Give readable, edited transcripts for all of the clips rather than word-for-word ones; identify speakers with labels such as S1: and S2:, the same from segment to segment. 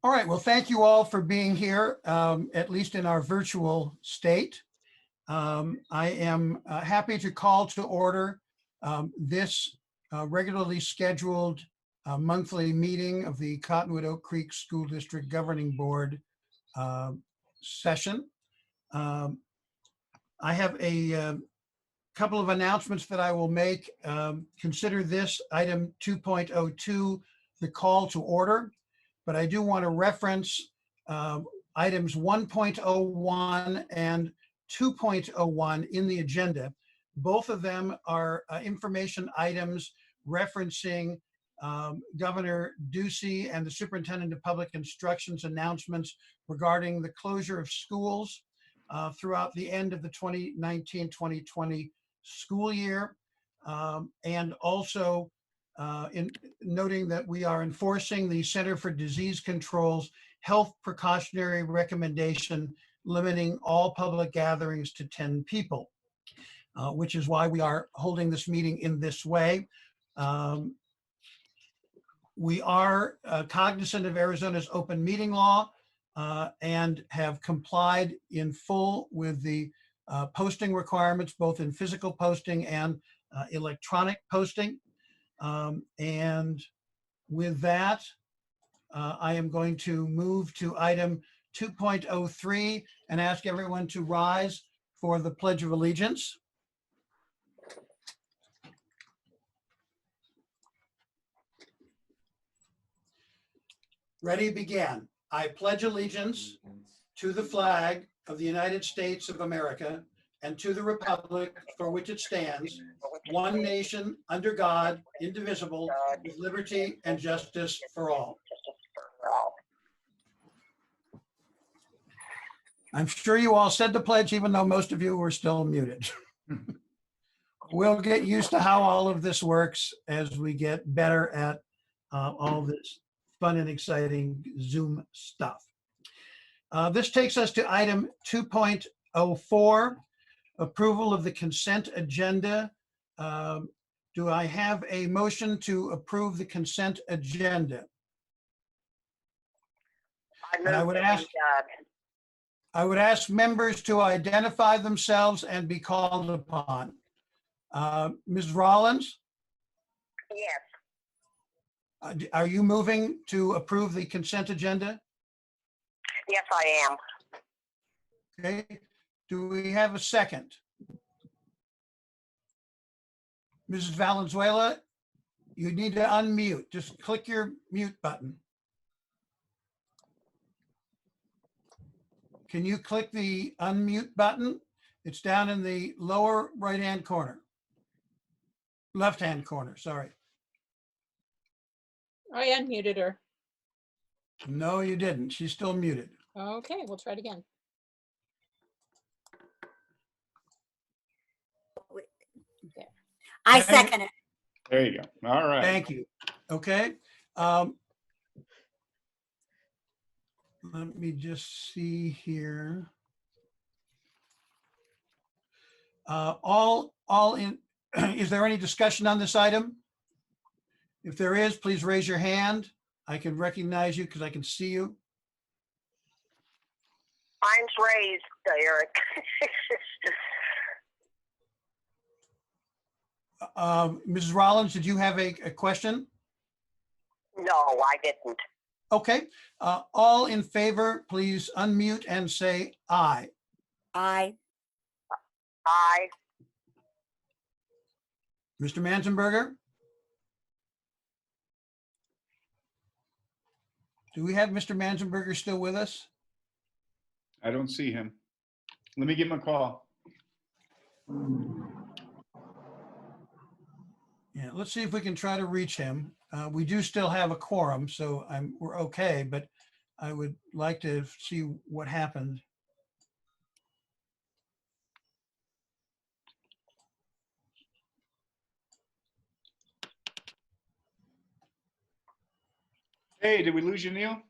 S1: All right, well, thank you all for being here, at least in our virtual state. I am happy to call to order this regularly scheduled monthly meeting of the Cottonwood-Oak Creek School District Governing Board session. I have a couple of announcements that I will make. Consider this item 2.02, the call to order. But I do want to reference items 1.01 and 2.01 in the agenda. Both of them are information items referencing Governor Ducey and the Superintendent of Public Instruction's announcements regarding the closure of schools throughout the end of the 2019-2020 school year. And also in noting that we are enforcing the Center for Disease Control's health precautionary recommendation limiting all public gatherings to 10 people, which is why we are holding this meeting in this way. We are cognizant of Arizona's open meeting law and have complied in full with the posting requirements, both in physical posting and electronic posting. And with that, I am going to move to item 2.03 and ask everyone to rise for the Pledge of Allegiance. Ready, begin. I pledge allegiance to the flag of the United States of America and to the republic for which it stands, one nation, under God, indivisible, with liberty and justice for all. I'm sure you all said the pledge, even though most of you were still muted. We'll get used to how all of this works as we get better at all this fun and exciting Zoom stuff. This takes us to item 2.04. Approval of the consent agenda. Do I have a motion to approve the consent agenda? I would ask members to identify themselves and be called upon. Ms. Rollins?
S2: Yes.
S1: Are you moving to approve the consent agenda?
S2: Yes, I am.
S1: Okay. Do we have a second? Mrs. Valenzuela, you need to unmute. Just click your mute button. Can you click the unmute button? It's down in the lower right-hand corner. Left-hand corner, sorry.
S3: I unmuted her.
S1: No, you didn't. She's still muted.
S3: Okay, we'll try it again.
S4: I second it.
S5: There you go. All right.
S1: Thank you. Okay. Let me just see here. All in, is there any discussion on this item? If there is, please raise your hand. I can recognize you because I can see you.
S2: Mine's raised, Eric.
S1: Mrs. Rollins, did you have a question?
S2: No, I didn't.
S1: Okay. All in favor, please unmute and say aye.
S4: Aye.
S2: Aye.
S1: Mr. Manzenberger? Do we have Mr. Manzenberger still with us?
S5: I don't see him. Let me give him a call.
S1: Yeah, let's see if we can try to reach him. We do still have a quorum, so we're okay, but I would like to see what happened.
S5: Hey, did we lose you, Neil?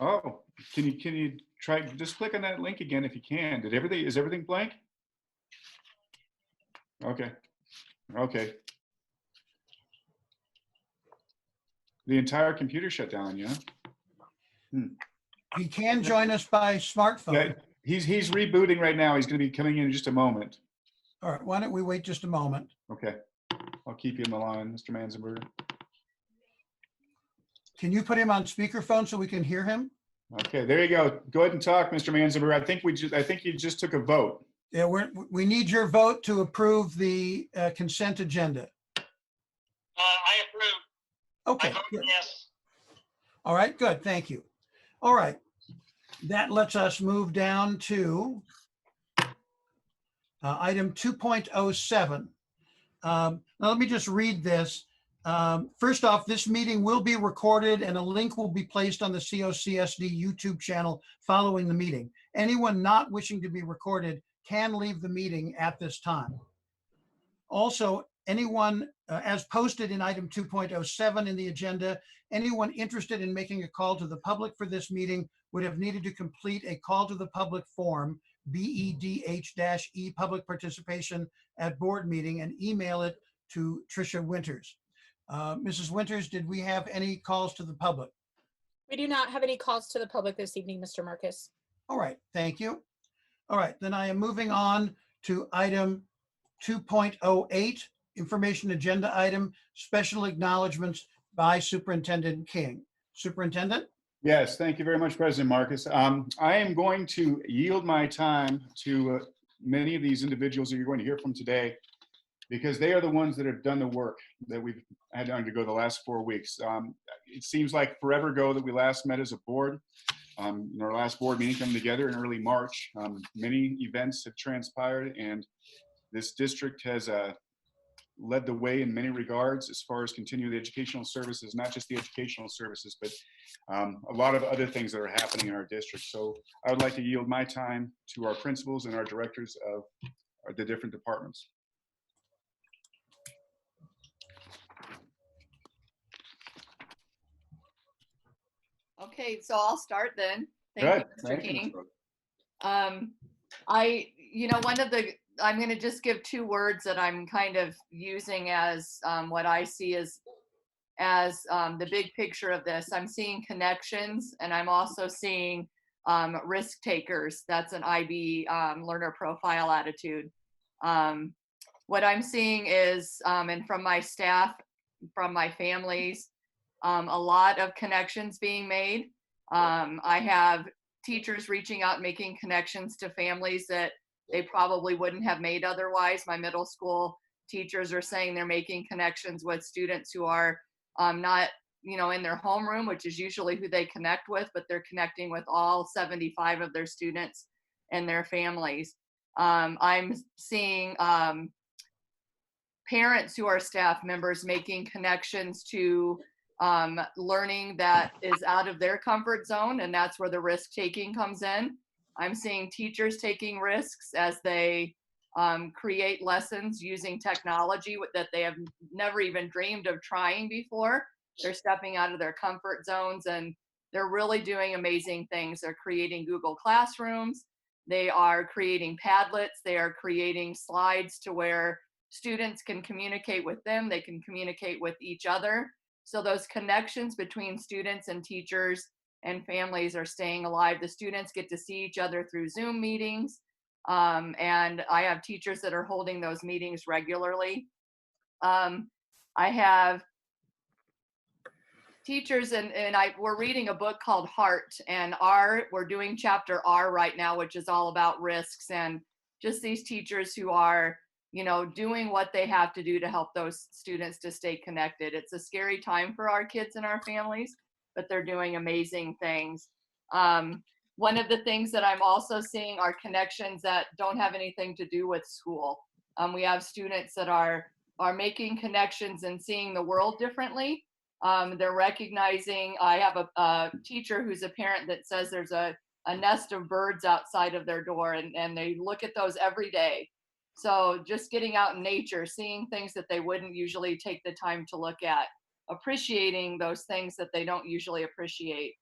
S5: Oh, can you try, just click on that link again if you can. Is everything blank? Okay. Okay. The entire computer shut down, yeah?
S1: He can join us by smartphone.
S5: Yeah, he's rebooting right now. He's going to be coming in just a moment.
S1: All right, why don't we wait just a moment?
S5: Okay. I'll keep you in the line, Mr. Manzenberg.
S1: Can you put him on speakerphone so we can hear him?
S5: Okay, there you go. Go ahead and talk, Mr. Manzenberg. I think you just took a vote.
S1: Yeah, we need your vote to approve the consent agenda.
S4: I approve. I
S1: Okay,
S4: vote
S1: good.
S4: yes.
S1: All right, good, thank you. All right, that lets us move down to item 2.07. Now let me just read this. First off, this meeting will be recorded and a link will be placed on the COCSD YouTube channel following the meeting. Anyone not wishing to be recorded can leave the meeting at this time. Also, anyone, as posted in item 2.07 in the agenda, anyone interested in making a call to the public for this meeting would have needed to complete a call to the public form, BEDH-E, public participation at board meeting, and email it to Tricia Winters. Mrs. Winters, did we have any calls to the public?
S3: We do not have any calls to the public this evening, Mr. Marcus.
S1: All right, thank you. All right, then I am moving on to item 2.08, information agenda item, special acknowledgements by Superintendent King. Superintendent?
S5: Yes, thank you very much, President Marcus. I am going to yield my time to many of these individuals that you're going to hear from today, because they are the ones that have done the work that we've had to undergo the last 4 weeks. It seems like forever ago that we last met as a board. In our last board meeting coming together in early March, many events have transpired, and this district has led the way in many regards as far as continuing the educational services, not just the educational services, but a lot of other things that are happening in our district. So I would like to yield my time to our principals and our directors of the different departments.
S6: Okay, so I'll start then.
S5: Good.
S6: Thank you, Mr.
S5: Thank you,
S6: King.
S5: Mr.
S6: I'm going to just give 2 words that I'm kind of using as what I see as the big picture of this. I'm seeing connections, and I'm also seeing risk takers. That's an IB learner profile attitude. What I'm seeing is, and from my staff, from my families, a lot of connections being made. I have teachers reaching out, making connections to families that they probably wouldn't have made otherwise. My middle school teachers are saying they're making connections with students who are not, in their homeroom, which is usually who they connect with, but they're connecting with all 75 of their students and their families. I'm seeing parents who are staff members making connections to learning that is out of their comfort zone, and that's where the risk taking comes in. I'm seeing teachers taking risks as they create lessons using technology that they have never even dreamed of trying before. They're stepping out of their comfort zones, and they're really doing amazing things. They're creating Google Classrooms. They are creating Padlets. They are creating slides to where students can communicate with them. They can communicate with each other. So those connections between students and teachers and families are staying alive. The students get to see each other through Zoom meetings. And I have teachers that are holding those meetings regularly. I have teachers, we're reading a book called Heart, and we're doing chapter R right now, which is all about risks, and just these teachers who are doing what they have to do to help those students to stay connected. It's a scary time for our kids and our families, but they're doing amazing things. One of the things that I'm also seeing are connections that don't have anything to do with school. We have students that are making connections and seeing the world differently. They're recognizing, I have a teacher who's a parent that says there's a nest of birds outside of their door, and they look at those every day. So just getting out in nature, seeing things that they wouldn't usually take the time to look at, appreciating those things that they don't usually appreciate,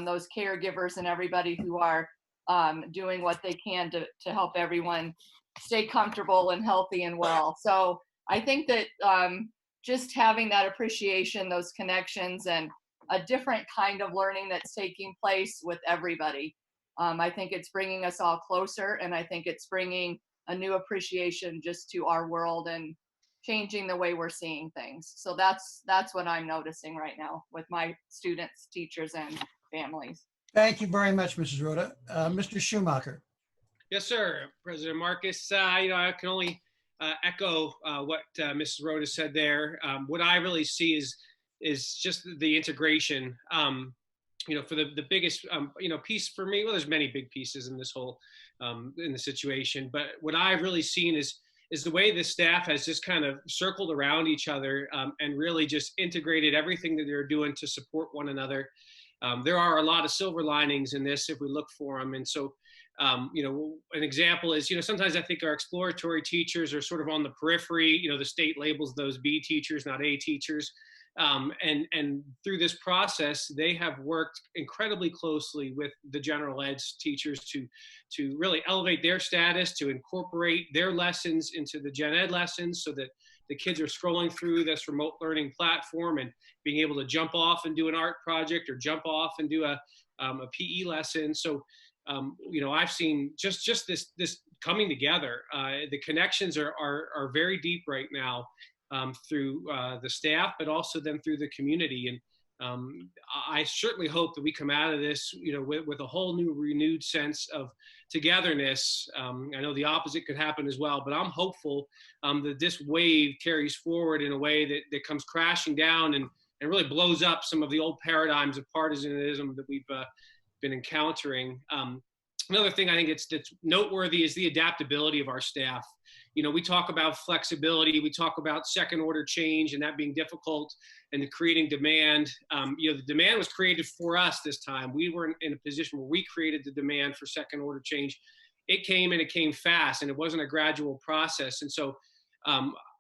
S6: those caregivers and everybody who are doing what they can to help everyone stay comfortable and healthy and well. So I think that just having that appreciation, those connections, and a different kind of learning that's taking place with everybody. I think it's bringing us all closer, and I think it's bringing a new appreciation just to our world and changing the way we're seeing things. So that's what I'm noticing right now with my students, teachers, and families.
S1: Thank you very much, Mrs. Rhoda. Mr. Schumacher.
S7: Yes, sir. President Marcus, I can only echo what Mrs. Rhoda said there. What I really see is just the integration. For the biggest, piece for me, well, there's many big pieces in this whole, in the situation, but what I've really seen is the way the staff has just kind of circled around each other and really just integrated everything that they're doing to support one another. There are a lot of silver linings in this if we look for them. And so, an example is, sometimes I think our exploratory teachers are sort of on the periphery. The state labels those B teachers, not A teachers. And through this process, they have worked incredibly closely with the general ed teachers to really elevate their status, to incorporate their lessons into the gen ed lessons so that the kids are scrolling through this remote learning platform and being able to jump off and do an art project or jump off and do a PE lesson. So, I've seen just this coming together. The connections are very deep right now. Through the staff, but also then through the community. And I certainly hope that we come out of this, with a whole new renewed sense of togetherness. I know the opposite could happen as well, but I'm hopeful that this wave carries forward in a way that comes crashing down and really blows up some of the old paradigms of partisanism that we've been encountering. Another thing I think that's noteworthy is the adaptability of our staff. We talk about flexibility, we talk about second order change and that being difficult and creating demand. The demand was created for us this time. We were in a position where we created the demand for second order change. It came and it came fast and it wasn't a gradual process. And so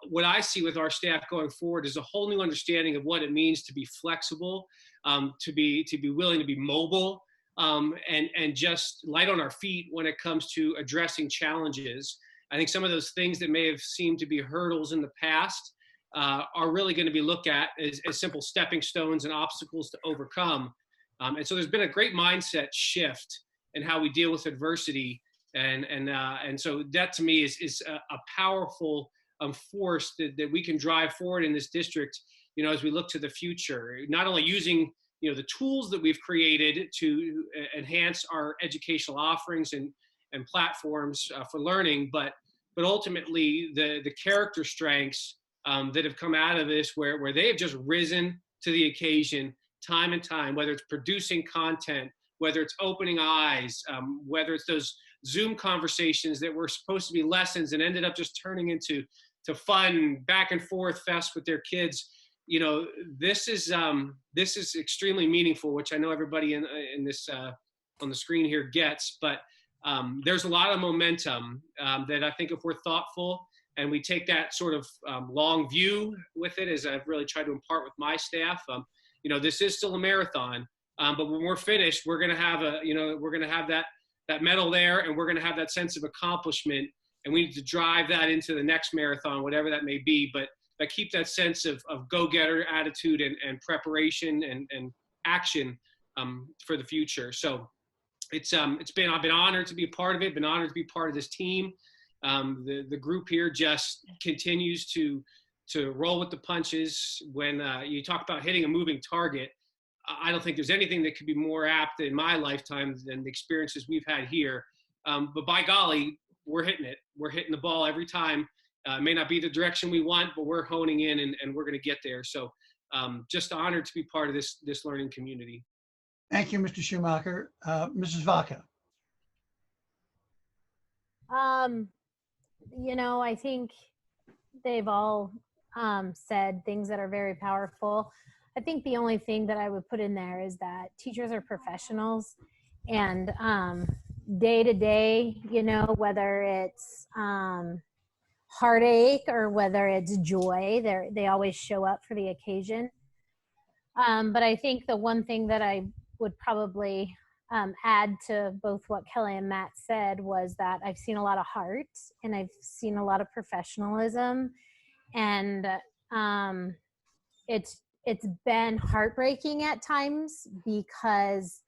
S7: what I see with our staff going forward is a whole new understanding of what it means to be flexible, to be willing to be mobile, and just light on our feet when it comes to addressing challenges. I think some of those things that may have seemed to be hurdles in the past are really going to be looked at as simple stepping stones and obstacles to overcome. And so there's been a great mindset shift in how we deal with adversity. And so that to me is a powerful force that we can drive forward in this district, as we look to the future, not only using the tools that we've created to enhance our educational offerings and platforms for learning, but ultimately the character strengths that have come out of this, where they have just risen to the occasion time and time, whether it's producing content, whether it's opening eyes, whether it's those Zoom conversations that were supposed to be lessons and ended up just turning into fun back and forth fest with their kids. This is extremely meaningful, which I know everybody in this on the screen here gets, but there's a lot of momentum that I think if we're thoughtful and we take that sort of long view with it, as I've really tried to impart with my staff, this is still a marathon, but when we're finished, we're going to have that medal there, and we're going to have that sense of accomplishment, and we need to drive that into the next marathon, whatever that may be, but keep that sense of go-getter attitude and preparation and action for the future. So I've been honored to be a part of it, been honored to be part of this team. The group here just continues to roll with the punches. When you talk about hitting a moving target, I don't think there's anything that could be more apt in my lifetime than the experiences we've had here. But by golly, we're hitting it. We're hitting the ball every time. It may not be the direction we want, but we're honing in and we're going to get there. So just honored to be part of this learning community.
S1: Thank you, Mr. Schumacher. Mrs. Vaca.
S8: I think they've all said things that are very powerful. I think the only thing that I would put in there is that teachers are professionals, and day to day, whether it's heartache or whether it's joy, they always show up for the occasion. But I think the one thing that I would probably add to both what Kelly and Matt said was that I've seen a lot of heart and I've seen a lot of professionalism, and it's been heartbreaking at times because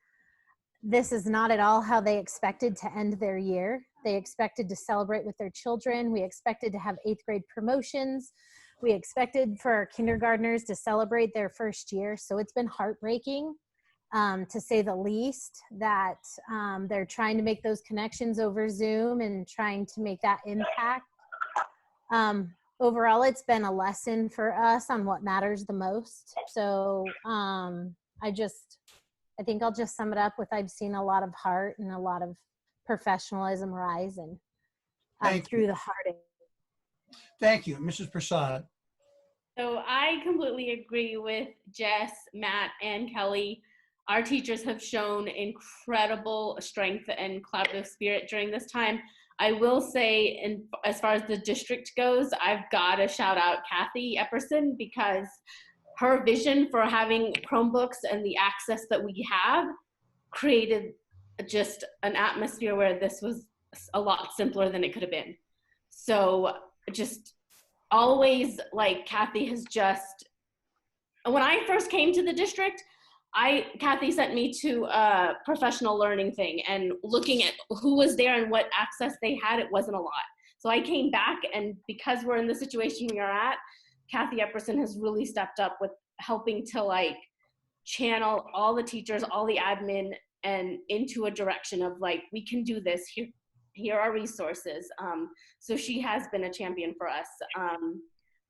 S8: this is not at all how they expected to end their year. They expected to celebrate with their children. We expected to have 8th grade promotions. We expected for our kindergartners to celebrate their first year. So it's been heartbreaking, to say the least, that they're trying to make those connections over Zoom and trying to make that impact. Overall, it's been a lesson for us on what matters the most. So I think I'll just sum it up with I've seen a lot of heart and a lot of professionalism rise and through the heartache.
S1: Thank you. Mrs. Prasad.
S9: So I completely agree with Jess, Matt, and Kelly. Our teachers have shown incredible strength and collaborative spirit during this time. I will say, as far as the district goes, I've got to shout out Kathy Epperson, because her vision for having Chromebooks and the access that we have created just an atmosphere where this was a lot simpler than it could have been. So just always, like, Kathy has just, when I first came to the district, Kathy sent me to a professional learning thing, and looking at who was there and what access they had, it wasn't a lot. So I came back, and because we're in the situation we are at, Kathy Epperson has really stepped up with helping to, like, channel all the teachers, all the admin, and into a direction of, like, we can do this. Here are resources. So she has been a champion for us.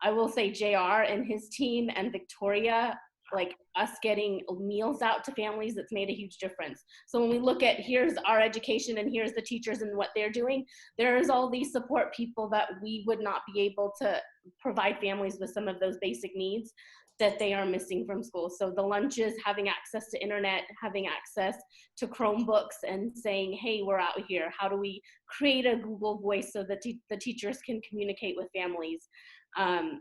S9: I will say JR and his team and Victoria, like, us getting meals out to families, that's made a huge difference. So when we look at here's our education and here's the teachers and what they're doing, there's all these support people that we would not be able to provide families with some of those basic needs that they are missing from school. So the lunches, having access to internet, having access to Chromebooks, and saying, hey, we're out here. How do we create a Google Voice so that the teachers can communicate with families?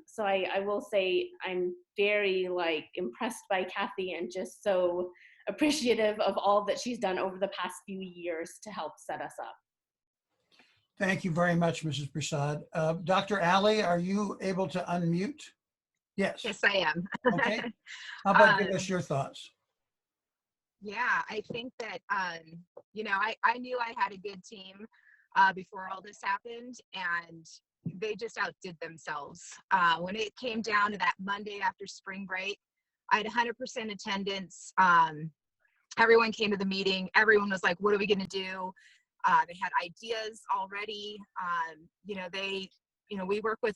S9: So I will say I'm very, like, impressed by Kathy, and just so appreciative of all that she's done over the past few years to help set us up.
S1: Thank you very much, Mrs. Prasad. Dr. Ali, are you able to unmute? Yes.
S10: Yes, I am.
S1: Okay. How about give us your thoughts?
S10: Yeah, I think that, you know, I knew I had a good team before all this happened, and they just outdid themselves. When it came down to that Monday after spring break, I had 100% attendance. Everyone came to the meeting. Everyone was like, what are we going to do? They had ideas already. We work with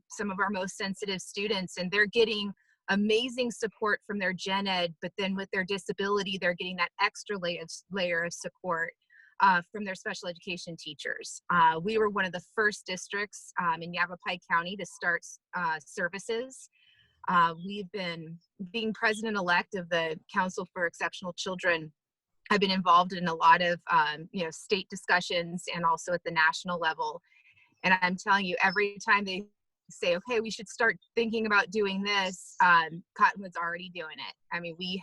S10: some of our most sensitive students, and they're getting amazing support from their gen ed, but then with their disability, they're getting that extra layer of support from their special education teachers. We were one of the first districts in Yavapai County to start services. We've been, being president-elect of the Council for Exceptional Children, I've been involved in a lot of state discussions and also at the national level. And I'm telling you, every time they say, okay, we should start thinking about doing this, Cottonwood's already doing it. I mean, we've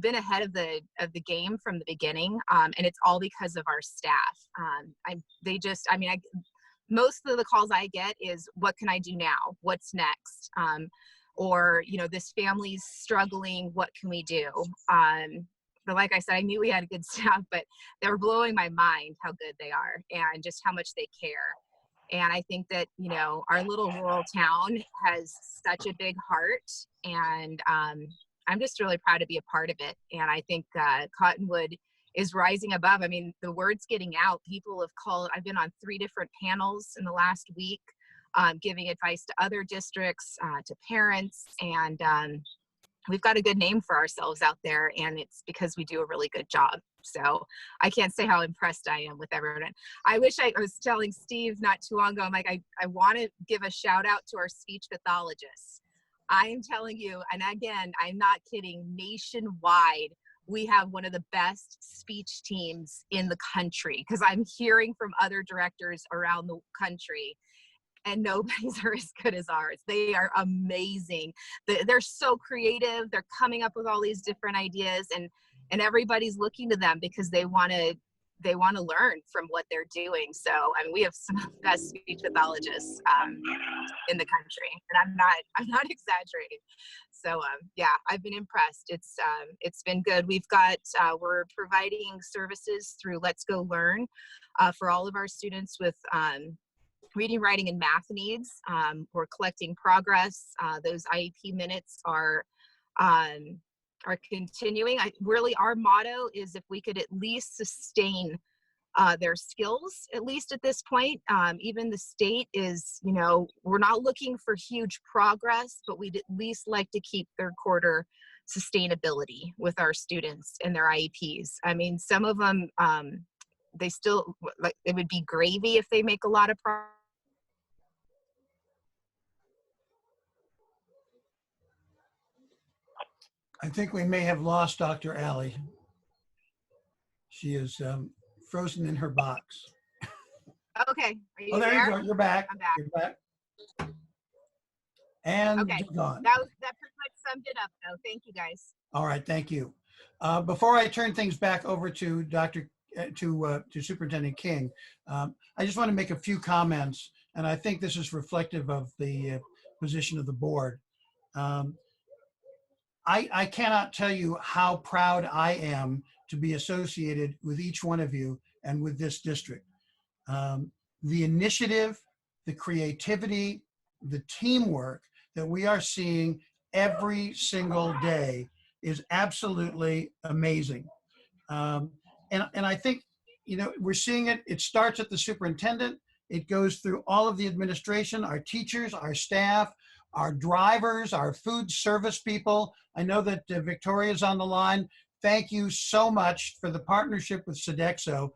S10: been ahead of the game from the beginning, and it's all because of our staff. Most of the calls I get is, what can I do now? What's next? Or, this family's struggling, what can we do? But like I said, I knew we had a good staff, but they're blowing my mind how good they are and just how much they care. And I think that, our little rural town has such a big heart, and I'm just really proud to be a part of it. And I think Cottonwood is rising above. I mean, the word's getting out. People have called. I've been on 3 different panels in the last week, giving advice to other districts, to parents, and we've got a good name for ourselves out there, and it's because we do a really good job. So I can't say how impressed I am with everyone. I wish I was telling Steve not too long ago, I'm like, I want to give a shout out to our speech pathologists. I'm telling you, and again, I'm not kidding, nationwide, we have one of the best speech teams in the country, because I'm hearing from other directors around the country, and nobody's are as good as ours. They are amazing. They're so creative. They're coming up with all these different ideas, and everybody's looking to them because they want to they want to learn from what they're doing. So, I mean, we have some of the best speech pathologists in the country, and I'm not exaggerating. So, yeah, I've been impressed. It's been good. We've got, we're providing services through Let's Go Learn for all of our students with reading, writing, and math needs. We're collecting progress. Those IEP minutes are continuing. Really, our motto is if we could at least sustain their skills, at least at this point. Even the state is, you know, we're not looking for huge progress, but we'd at least like to keep third quarter sustainability with our students and their IEPs. I mean, some of them, they still, like, it would be gravy if they make a lot of progress.
S1: I think we may have lost Dr. Alley. She is frozen in her box.
S10: Okay, are you
S1: Oh, there
S10: there?
S1: you go. You're back.
S10: I'm back.
S1: You're back. And
S10: Okay.
S1: you're gone.
S10: That pretty much summed it up, though. Thank you, guys.
S1: All right, thank you. Before I turn things back over to to Superintendent King, I just want to make a few comments, and I think this is reflective of the position of the board. I cannot tell you how proud I am to be associated with each one of you and with this district. The initiative, the creativity, the teamwork that we are seeing every single day is absolutely amazing. And I think, you know, we're seeing it. It starts at the superintendent. It goes through all of the administration, our teachers, our staff, our drivers, our food service people. I know that Victoria's on the line. Thank you so much for the partnership with Sodexo.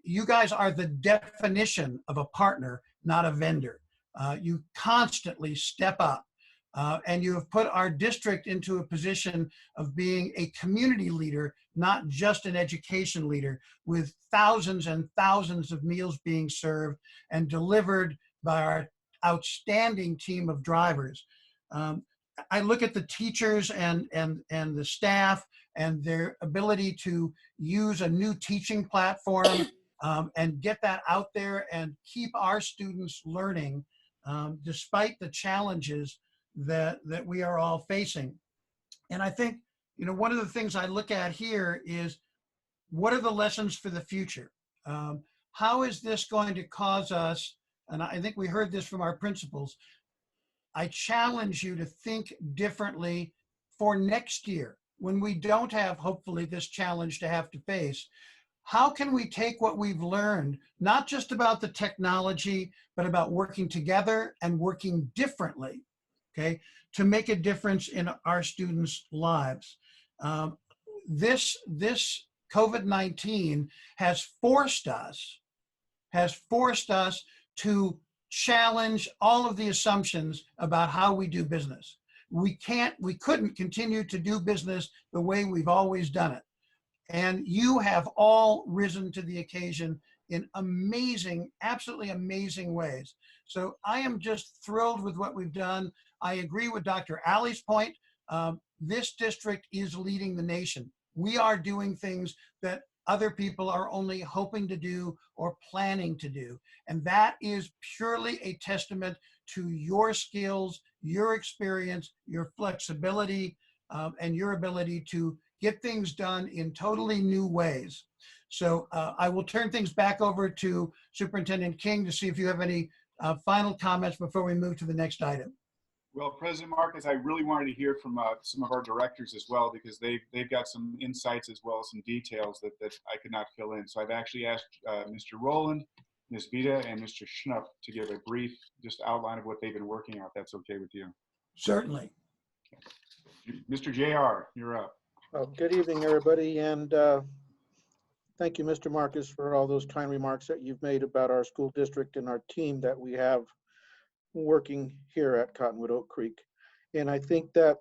S1: You guys are the definition of a partner, not a vendor. You constantly step up, and you have put our district into a position of being a community leader, not just an education leader, with thousands and thousands of meals being served and delivered by our outstanding team of drivers. I look at the teachers and the staff and their ability to use a new teaching platform and get that out there and keep our students learning despite the challenges that we are all facing. And I think, you know, one of the things I look at here is, what are the lessons for the future? How is this going to cause us, and I think we heard this from our principals, I challenge you to think differently for next year when we don't have, hopefully, this challenge to have to face. How can we take what we've learned, not just about the technology, but about working together and working differently, okay, to make a difference in our students' lives? This COVID-19 has forced us to challenge all of the assumptions about how we do business. We couldn't continue to do business the way we've always done it. And you have all risen to the occasion in amazing, absolutely amazing ways. So I am just thrilled with what we've done. I agree with Dr. Alley's point. This district is leading the nation. We are doing things that other people are only hoping to do or planning to do. And that is purely a testament to your skills, your experience, your flexibility, and your ability to get things done in totally new ways. So I will turn things back over to Superintendent King to see if you have any final comments before we move to the next item.
S5: Well, President Marcus, I really wanted to hear from some of our directors as well, because they've got some insights as well as some details that I could not fill in. So I've actually asked Mr. Rowland, Ms. Vita, and Mr. Schnupp to give a brief just outline of what they've been working on, if that's okay with you.
S1: Certainly.
S5: Mr. JR, you're up.
S11: Well, good evening, everybody, and thank you, Mr. Marcus, for all those kind remarks that you've made about our school district and our team that we have working here at Cottonwood-Oak Creek. And I think that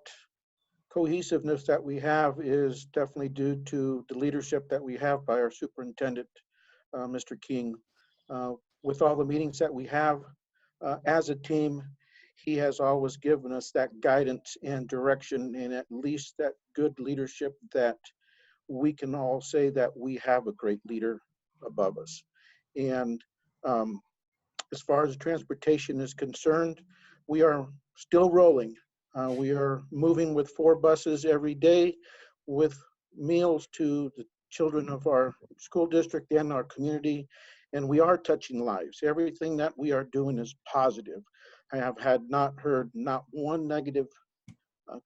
S11: cohesiveness that we have is definitely due to the leadership that we have by our superintendent, Mr. King. With all the meetings that we have as a team, he has always given us that guidance and direction, and at least that good leadership that we can all say that we have a great leader above us. And as far as transportation is concerned, we are still rolling. We are moving with 4 buses every day with meals to the children of our school district and our community. And we are touching lives. Everything that we are doing is positive. I have heard not one negative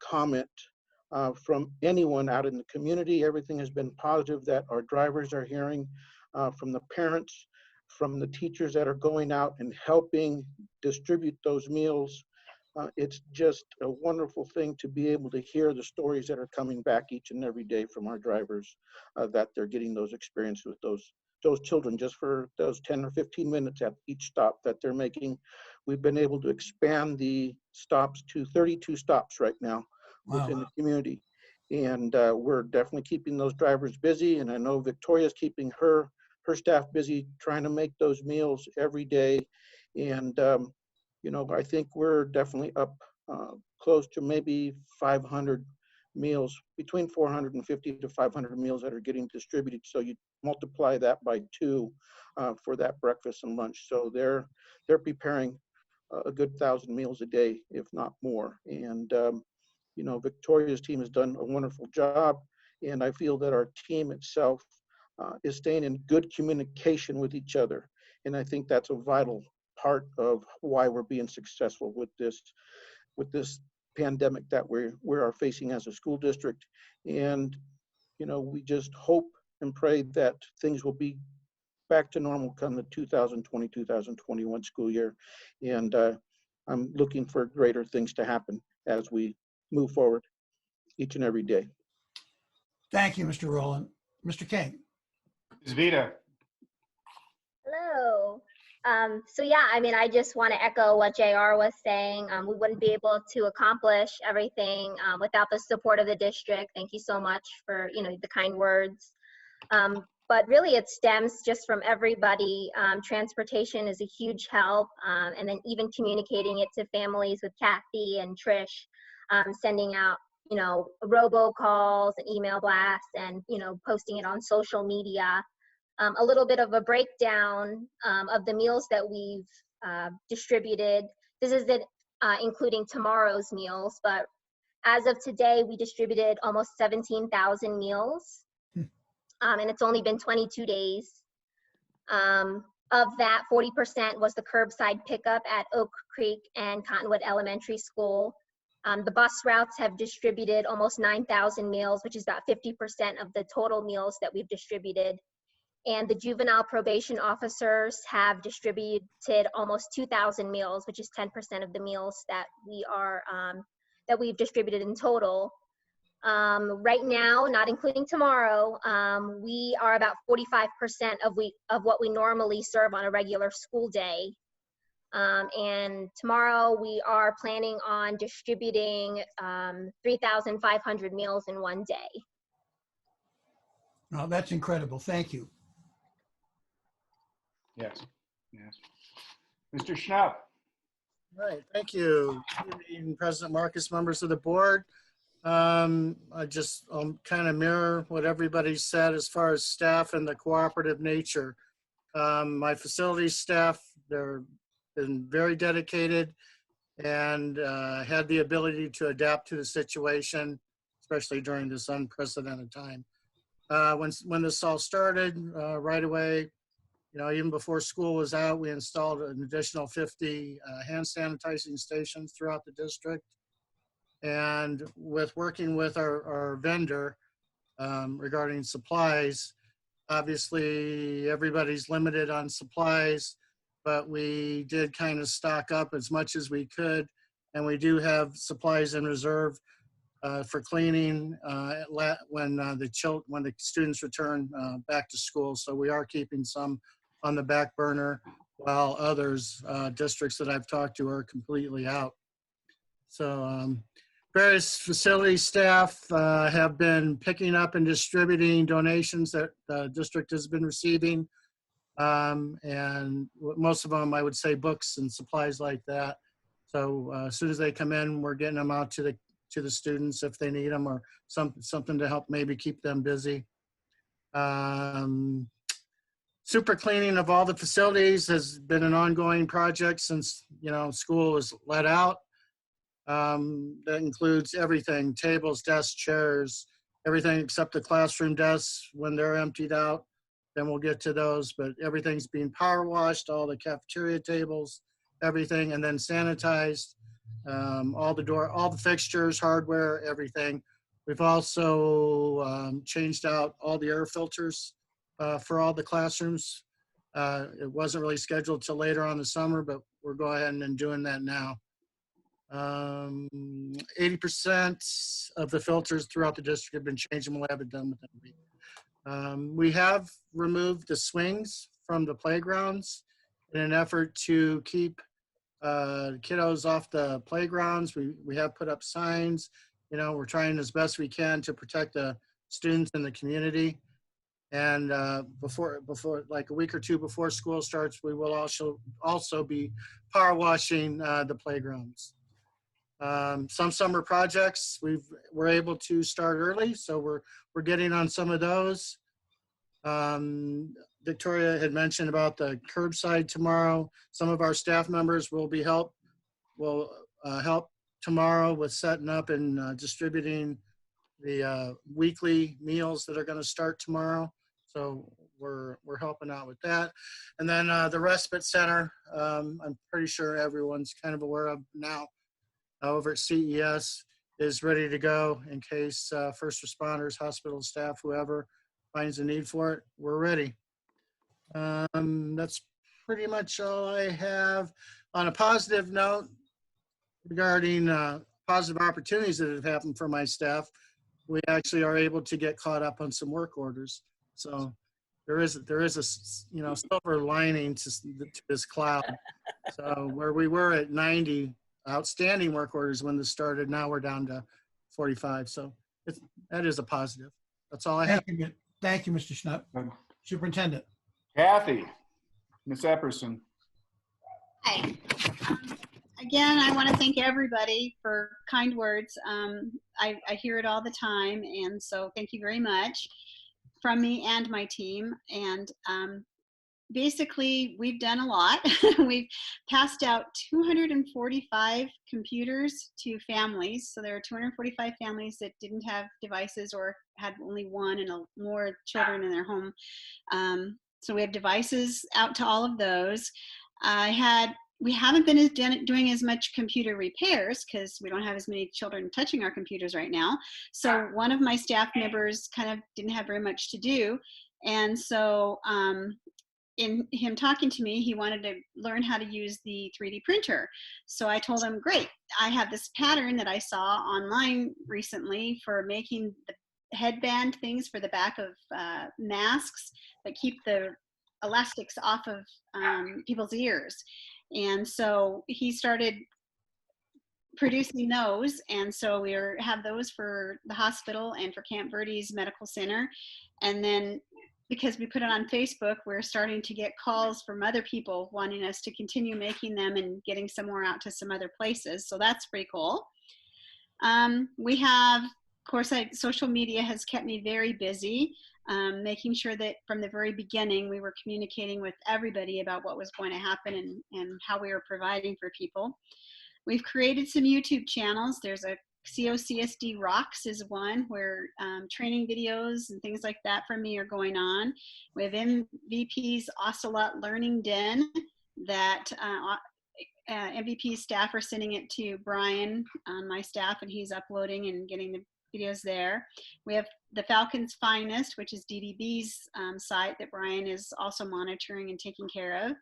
S11: comment from anyone out in the community. Everything has been positive that our drivers are hearing from the parents, from the teachers that are going out and helping distribute those meals. It's just a wonderful thing to be able to hear the stories that are coming back each and every day from our drivers, that they're getting those experiences with those children just for those 10 or 15 minutes at each stop that they're making. We've been able to expand the stops to 32 stops right now within the community. And we're definitely keeping those drivers busy. And I know Victoria's keeping her staff busy trying to make those meals every day. And, you know, I think we're definitely up close to maybe 500 meals, between 450 to 500 meals that are getting distributed. So you multiply that by 2 for that breakfast and lunch. So they're preparing a good 1,000 meals a day, if not more. And, you know, Victoria's team has done a wonderful job. And I feel that our team itself is staying in good communication with each other. And I think that's a vital part of why we're being successful with this pandemic that we are facing as a school district. And, you know, we just hope and pray that things will be back to normal come the 2020-2021 school year. And I'm looking for greater things to happen as we move forward each and every day.
S1: Thank you, Mr. Rowland. Mr. King.
S5: Ms. Vita.
S12: Hello. So yeah, I mean, I just want to echo what JR was saying. We wouldn't be able to accomplish everything without the support of the district. Thank you so much for, you know, the kind words. But really it stems just from everybody. Transportation is a huge help. And then even communicating it to families with Kathy and Trish, sending out, you know, robocalls and email blasts and, you know, posting it on social media. A little bit of a breakdown of the meals that we've distributed. This is including tomorrow's meals, but as of today, we distributed almost 17,000 meals, and it's only been 22 days. Of that, 40% was the curbside pickup at Oak Creek and Cottonwood Elementary School. The bus routes have distributed almost 9,000 meals, which is about 50% of the total meals that we've distributed. And the juvenile probation officers have distributed almost 2,000 meals, which is 10% of the meals that we've distributed in total. Right now, not including tomorrow, we are about 45% of what we normally serve on a regular school day. And tomorrow we are planning on distributing 3,500 meals in one day.
S1: Oh, that's incredible. Thank you.
S5: Yes. Mr. Schnapp.
S13: All right, thank you. Good evening, President Marcus, members of the board. I just kind of mirror what everybody said as far as staff and the cooperative nature. My facilities staff, they're been very dedicated and had the ability to adapt to the situation, especially during this unprecedented time. When this all started, right away, you know, even before school was out, we installed an additional 50 hand sanitizing stations throughout the district. And with working with our vendor regarding supplies, obviously everybody's limited on supplies, but we did kind of stock up as much as we could. And we do have supplies in reserve for cleaning when the students return back to school. So we are keeping some on the back burner, while others, districts that I've talked to, are completely out. So various facility staff have been picking up and distributing donations that the district has been receiving. And most of them, I would say, books and supplies like that. So as soon as they come in, we're getting them out to to the students if they need them, or something to help maybe keep them busy. Super cleaning of all the facilities has been an ongoing project since, school was let out. That includes everything: tables, desks, chairs, everything except the classroom desks. When they're emptied out, then we'll get to those, but everything's being power washed, all the cafeteria tables, everything, and then sanitized. All the fixtures, hardware, everything. We've also changed out all the air filters for all the classrooms. It wasn't really scheduled till later on the summer, but we're going ahead and doing that now. 80% of the filters throughout the district have been changed, and we'll have it done within a week. We have removed the swings from the playgrounds in an effort to keep kiddos off the playgrounds. We have put up signs. We're trying as best we can to protect the students in the community. And before like a week or two before school starts, we will also be power washing the playgrounds. Some summer projects we're able to start early, so we're getting on some of those. Victoria had mentioned about the curbside tomorrow. Some of our staff members will help tomorrow with setting up and distributing the weekly meals that are going to start tomorrow. So we're helping out with that. And then the respite center, I'm pretty sure everyone's kind of aware of now, over at CES, is ready to go in case first responders, hospital staff, whoever finds a need for it. We're ready. That's pretty much all I have. On a positive note, regarding positive opportunities that have happened for my staff, we actually are able to get caught up on some work orders. So there is a silver lining to this cloud. So where we were at 90 outstanding work orders when this started, now we're down to 45. So that is a positive. That's all I have.
S1: Thank you, Mr. Schnupp. Superintendent.
S5: Kathy, Ms. Epperson.
S14: Hi. Again, I want to thank everybody for kind words. I hear it all the time, and so thank you very much from me and my team. And basically, we've done a lot. We've passed out 245 computers to families. So there are 245 families that didn't have devices or had only one and more children in their home. So we have devices out to all of those. We haven't been doing as much computer repairs because we don't have as many children touching our computers right now. So one of my staff members kind of didn't have very much to do. And so in him talking to me, he wanted to learn how to use the 3D printer. So I told him, great, I have this pattern that I saw online recently for making the headband things for the back of masks that keep the elastics off of people's ears. And so he started producing those. And so we have those for the hospital and for Camp Verde's Medical Center. And then because we put it on Facebook, we're starting to get calls from other people wanting us to continue making them and getting some more out to some other places. So that's pretty cool. We have, of course, social media has kept me very busy, making sure that from the very beginning we were communicating with everybody about what was going to happen and how we were providing for people. We've created some YouTube channels. There's a COCSD Rocks is one where training videos and things like that from me are going on. We have MVP's Ocelot Learning Den that MVP staff are sending it to Brian on my staff, and he's uploading and getting the videos there. We have the Falcon's Finest, which is DDB's site that Brian is also monitoring and taking care of.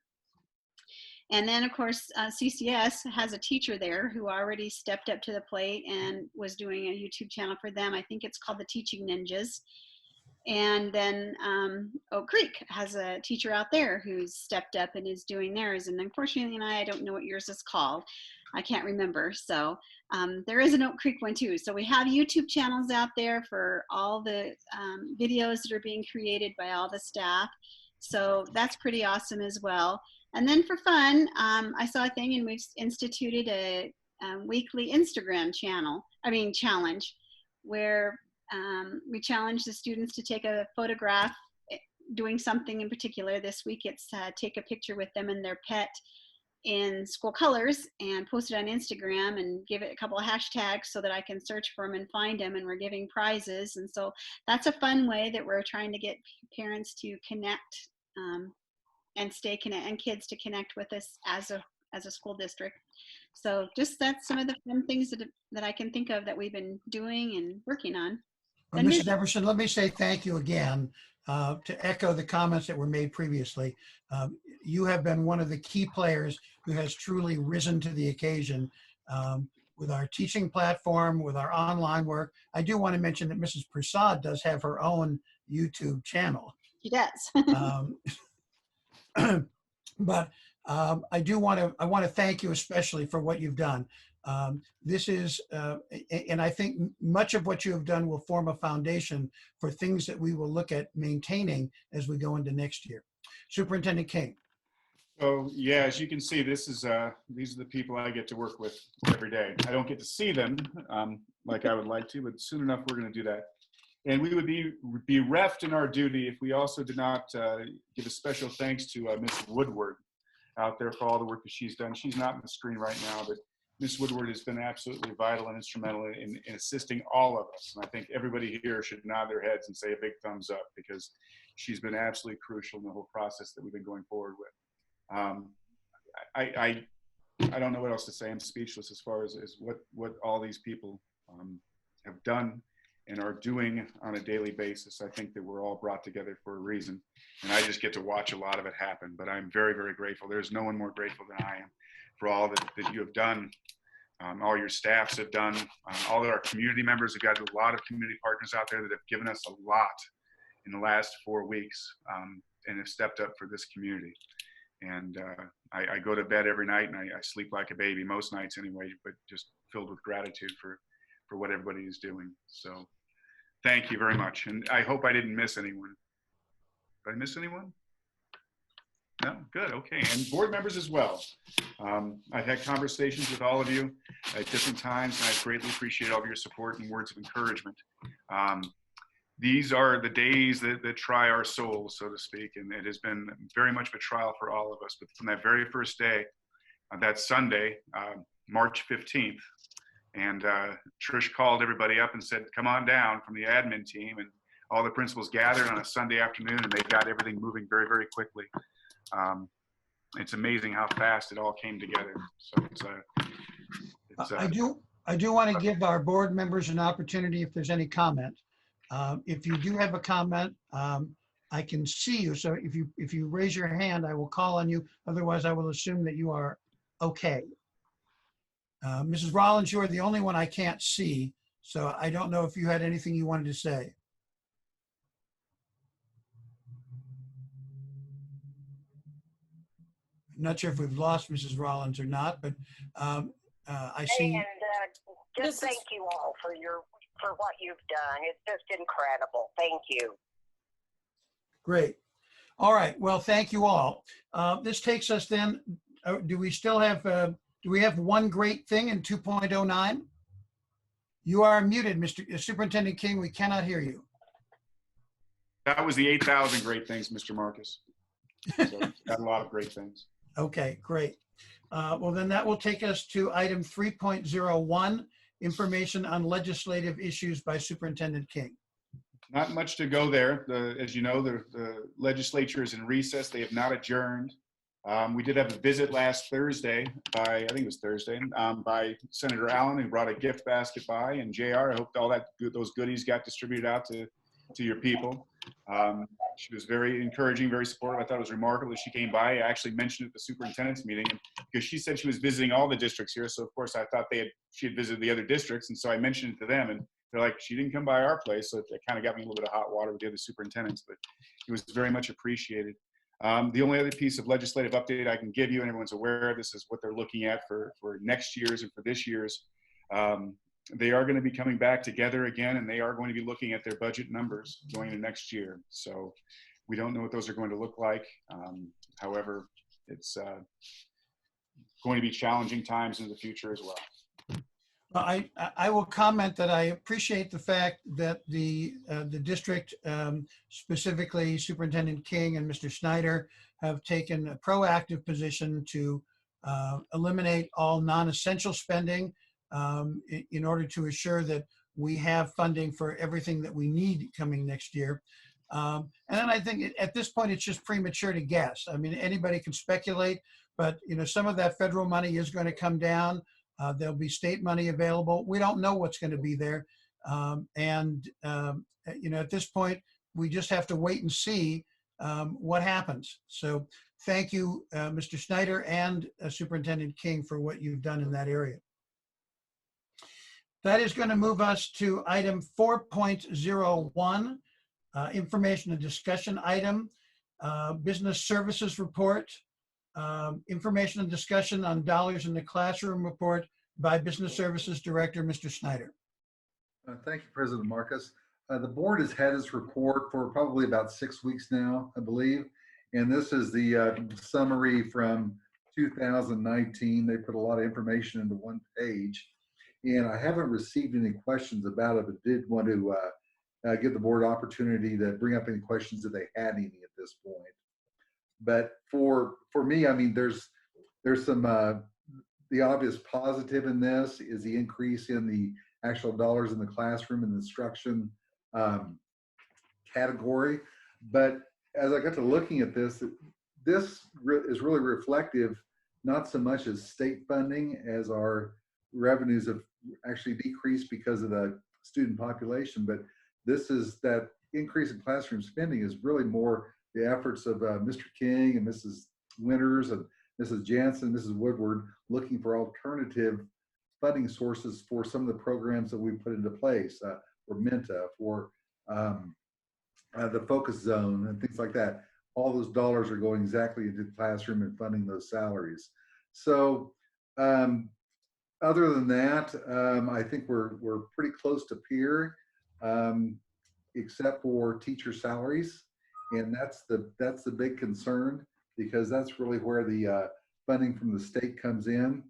S14: And then, of course, CCS has a teacher there who already stepped up to the plate and was doing a YouTube channel for them. I think it's called the Teaching Ninjas. And then Oak Creek has a teacher out there who's stepped up and is doing theirs. And unfortunately, I don't know what yours is called. I can't remember. So there is an Oak Creek one too. So we have YouTube channels out there for all the videos that are being created by all the staff. So that's pretty awesome as well. And then for fun, I saw a thing and we've instituted a weekly Instagram channel, challenge, where we challenge the students to take a photograph doing something in particular. This week it's take a picture with them and their pet in school colors and post it on Instagram and give it a couple of hashtags so that I can search for them and find them, and we're giving prizes. And so that's a fun way that we're trying to get parents to connect and stay connected, and kids to connect with us as a school district. So just that's some of the fun things that I can think of that we've been doing and working on.
S1: Well, Mrs. Everson, let me say thank you again. To echo the comments that were made previously, you have been one of the key players who has truly risen to the occasion with our teaching platform, with our online work. I do want to mention that Mrs. Prasad does have her own YouTube channel.
S14: She does.
S1: But I want to thank you especially for what you've done. This is, and I think much of what you have done will form a foundation for things that we will look at maintaining as we go into next year. Superintendent King.
S5: So yeah, as you can see, these are the people I get to work with every day. I don't get to see them like I would like to, but soon enough we're going to do that. And we would be bereft in our duty if we also did not give a special thanks to Ms. Woodward out there for all the work that she's done. She's not on the screen right now, but Ms. Woodward has been absolutely vital and instrumental in assisting all of us. And I think everybody here should nod their heads and say a big thumbs up, because she's been absolutely crucial in the whole process that we've been going forward with. I don't know what else to say. I'm speechless as far as what all these people have done and are doing on a daily basis. I think that we're all brought together for a reason, and I just get to watch a lot of it happen. But I'm very, very grateful. There's no one more grateful than I am for all that you have done. All your staffs have done. All of our community members have got a lot of community partners out there that have given us a lot in the last 4 weeks and have stepped up for this community. And I go to bed every night and I sleep like a baby, most nights anyway, but just filled with gratitude for what everybody is doing. So thank you very much. And I hope I didn't miss anyone. Did I miss anyone? No, good, okay. And board members as well. I've had conversations with all of you at different times, and I greatly appreciate all of your support and words of encouragement. These are the days that try our souls, so to speak, and it has been very much of a trial for all of us. But from that very first day, that Sunday, March 15th, and Trish called everybody up and said, come on down from the admin team, and all the principals gathered on a Sunday afternoon, and they got everything moving very, very quickly. It's amazing how fast it all came together. So
S1: I do want to give our board members an opportunity if there's any comment. If you do have a comment, I can see you. So if you raise your hand, I will call on you. Otherwise, I will assume that you are okay. Mrs. Rollins, you are the only one I can't see. So I don't know if you had anything you wanted to say. I'm not sure if we've lost Mrs. Rollins or not, but I see.
S2: And just thank you all for what you've done. It's just incredible. Thank you.
S1: Great. All right. Well, thank you all. This takes us then. Do we still have? Do we have one great thing in 2.09? You are muted, Mr. Superintendent King. We cannot hear you.
S5: that was the 8,000 great things, Mr. Marcus. So got a lot of great things.
S1: Okay, great. Well, then that will take us to item 3.01, information on legislative issues by Superintendent King.
S5: Not much to go there. As you know, the legislature is in recess. They have not adjourned. We did have a visit last Thursday by, I think it was Thursday, by Senator Allen, who brought a gift basket by, and JR, I hope all those goodies got distributed out to your people. She was very encouraging, very supportive. I thought it was remarkable that she came by. I actually mentioned it at the superintendent's meeting because she said she was visiting all the districts here. So of course I thought she had visited the other districts. And so I mentioned it to them, and they're like, she didn't come by our place. So it kind of got me a little bit of hot water with the other superintendents, but it was very much appreciated. The only other piece of legislative update I can give you, and everyone's aware of this, is what they're looking at for next year's and for this year's. They are going to be coming back together again, and they are going to be looking at their budget numbers going into next year. So we don't know what those are going to look like. However, it's going to be challenging times in the future as well.
S1: I will comment that I appreciate the fact that the district, specifically Superintendent King and Mr. Snyder, have taken a proactive position to eliminate all non-essential spending in order to assure that we have funding for everything that we need coming next year. And then I think at this point, it's just premature to guess. I mean, anybody can speculate, but some of that federal money is going to come down. There'll be state money available. We don't know what's going to be there. At this point, we just have to wait and see what happens. So thank you, Mr. Snyder and Superintendent King, for what you've done in that area. That is going to move us to item 4.01, information and discussion item, business services report. Information and discussion on dollars in the classroom report by Business Services Director, Mr. Snyder.
S15: Thank you, President Marcus. The board has had this report for probably about 6 weeks now, I believe. And this is the summary from 2019. They put a lot of information into one page. And I haven't received any questions about it, but did want to give the board opportunity to bring up any questions if they had any at this point. But for me, I mean, there's some, the obvious positive in this is the increase in the actual dollars in the classroom and instruction category. But as I got to looking at this, is really reflective, not so much as state funding as our revenues have actually decreased because of the student population. But this is that increase in classroom spending is really more the efforts of Mr. King and Mrs. Winters and Mrs. Jansen, Mrs. Woodward, looking for alternative funding sources for some of the programs that we put into place, for Menta, for the focus zone and things like that. All those dollars are going exactly into the classroom and funding those salaries. So other than that, I think we're pretty close to peer, except for teacher salaries. And that's the big concern, because that's really where the funding from the state comes in.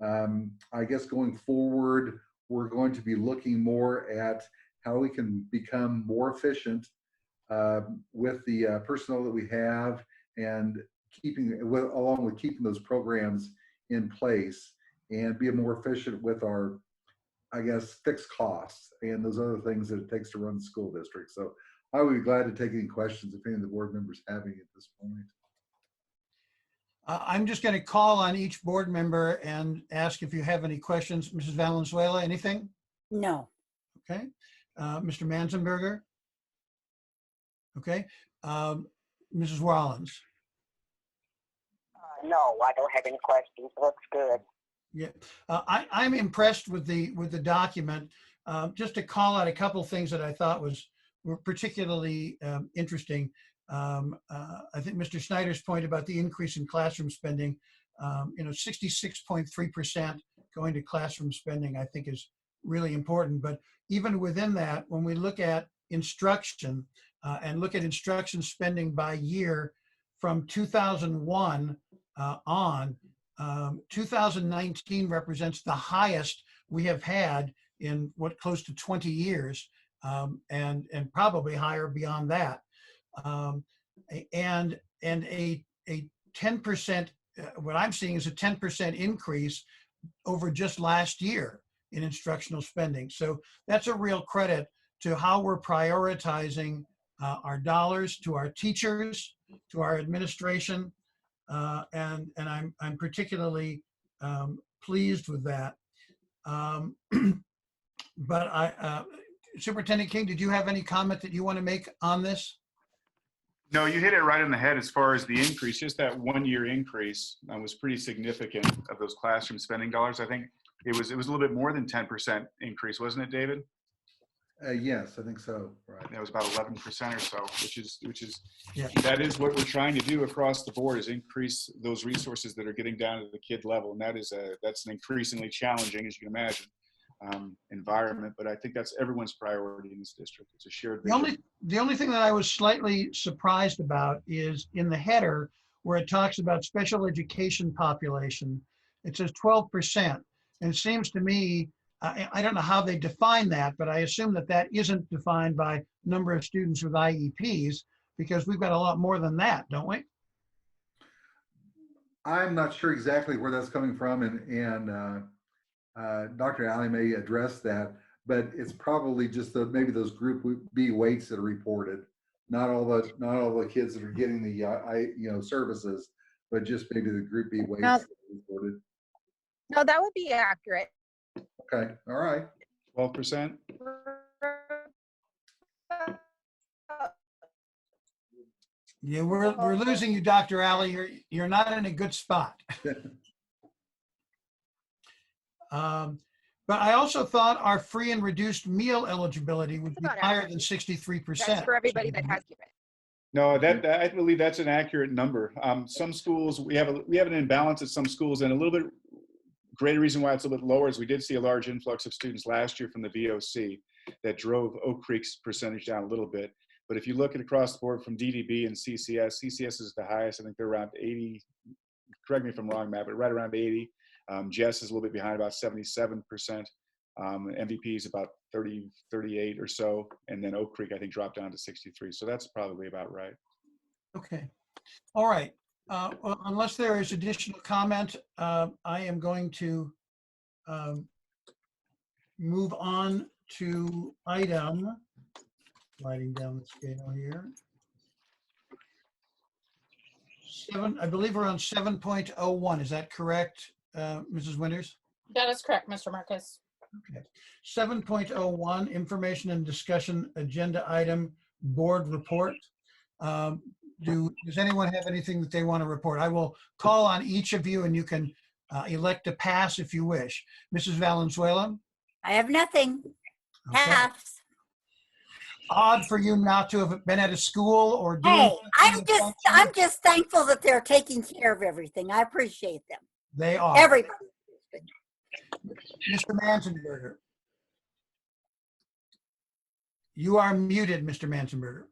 S15: I guess going forward, we're going to be looking more at how we can become more efficient with the personnel that we have, and along with keeping those programs in place, and be more efficient with our, I guess, fixed costs and those other things that it takes to run the school district. So I would be glad to take any questions if any of the board members have any at this point.
S1: I'm just going to call on each board member and ask if you have any questions. Mrs. Valenzuela, anything?
S16: No.
S1: Okay. Mr. Manzenberger? Okay. Mrs. Rollins?
S2: No, I don't have any questions. Looks good.
S1: Yeah, I'm impressed with the document. Just to call out a couple things that I thought were particularly interesting. I think Mr. Snyder's point about the increase in classroom spending, 66.3% going to classroom spending, I think is really important. But even within that, when we look at instruction and look at instruction spending by year from 2001 on, 2019 represents the highest we have had in close to 20 years, and probably higher beyond that. And a 10%, what I'm seeing is a 10% increase over just last year in instructional spending. So that's a real credit to how we're prioritizing our dollars, to our teachers, to our administration, and I'm particularly pleased with that. But Superintendent King, did you have any comment that you want to make on this?
S5: No, you hit it right on the head as far as the increase. Just that 1 year increase was pretty significant of those classroom spending dollars. I think it was a little bit more than 10% increase, wasn't it, David?
S15: Yes, I think so. Right.
S5: That was about 11% or so, which is
S1: yeah.
S5: That is what we're trying to do across the board, is increase those resources that are getting down to the kid level, and that's an increasingly challenging, as you can imagine, environment. But I think that's everyone's priority in this district. It's a shared vision.
S1: The only thing that I was slightly surprised about is in the header where it talks about special education population. It says 12%, and it seems to me I don't know how they define that, but I assume that that isn't defined by number of students with IEPs, because we've got a lot more than that, don't we?
S15: I'm not sure exactly where that's coming from, and Dr. Alley may address that, but it's probably just maybe those group B weights that are reported, not all the kids that are getting the services, but just maybe the group B weights
S10: No.
S15: that are reported.
S10: No, that would be accurate.
S15: Okay, all right.
S5: 12%.
S1: Yeah, we're losing you, Dr. Alley. You're not in a good spot. But I also thought our free and reduced meal eligibility would be higher than 63%.
S10: That's for everybody that has given.
S5: No, I believe that's an accurate number. Some schools, we have an imbalance at some schools, and a little bit greater reason why it's a little bit lower is we did see a large influx of students last year from the VOC that drove Oak Creek's percentage down a little bit. But if you look at across the board from DDB and CCS is the highest. I think they're around 80. Correct me if I'm wrong, Matt, but right around 80. Jess is a little bit behind, about 77%. MVP is about 30, 38 or so. And then Oak Creek, I think, dropped down to 63. So that's probably about right.
S1: Okay. All right. Well, unless there is additional comment, I am going to move on to item, writing down the scale here. I believe we're on 7.01. Is that correct, Mrs. Winters?
S3: That is correct, Mr. Marcus.
S1: Okay. 7.01, information and discussion agenda item, board report. Does anyone have anything that they want to report? I will call on each of you and you can elect to pass if you wish. Mrs. Valenzuela?
S16: I have nothing.
S1: Okay.
S16: Pass.
S1: Odd for you not to have been at a school or doing.
S16: Hey, I'm just thankful that they're taking care of everything. I appreciate them.
S1: They are.
S16: Everybody.
S1: Mr. Mansenberger. You are muted, Mr. Mansenberger.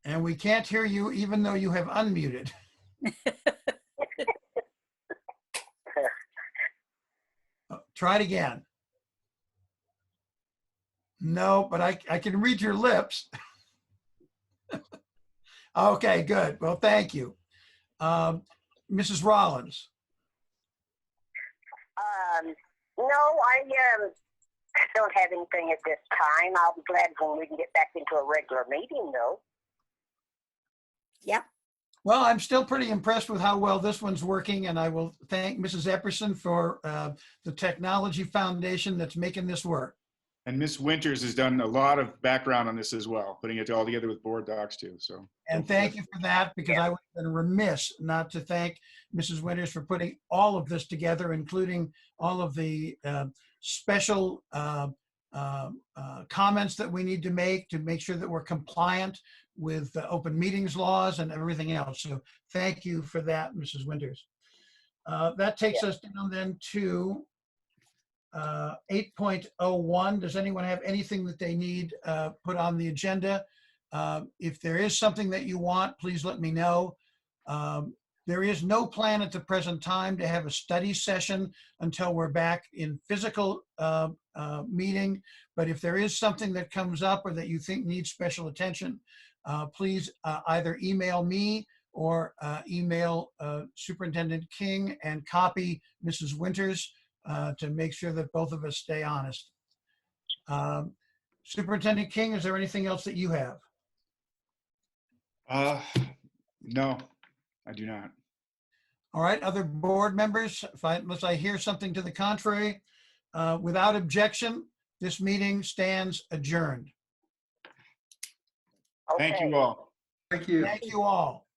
S1: And we can't hear you even though you have unmuted. Try it again. No, but I can read your lips. Okay, good. Well, thank you. Mrs. Rollins.
S2: No, I don't have anything at this time. I'll be glad when we can get back into a regular meeting, though.
S16: Yep.
S1: Well, I'm still pretty impressed with how well this one's working, and I will thank Mrs. Epperson for the technology foundation that's making this work.
S5: And Miss Winters has done a lot of background on this as well, putting it all together with board docs too. So.
S1: And thank you for that, because I would have been remiss not to thank Mrs. Winters for putting all of this together, including all of the special comments that we need to make sure that we're compliant with the open meetings laws and everything else. So thank you for that, Mrs. Winters. That takes us down then to 8.01. Does anyone have anything that they need put on the agenda? If there is something that you want, please let me know. There is no plan at the present time to have a study session until we're back in physical meeting. But if there is something that comes up or that you think needs special attention, please either email me or email Superintendent King and copy Mrs. Winters to make sure that both of us stay honest. Superintendent King, is there anything else that you have?
S5: No, I do not.
S1: All right, other board members, unless I hear something to the contrary, without objection, this meeting stands adjourned.
S5: Thank you all.
S15: Thank you.
S1: Thank you all.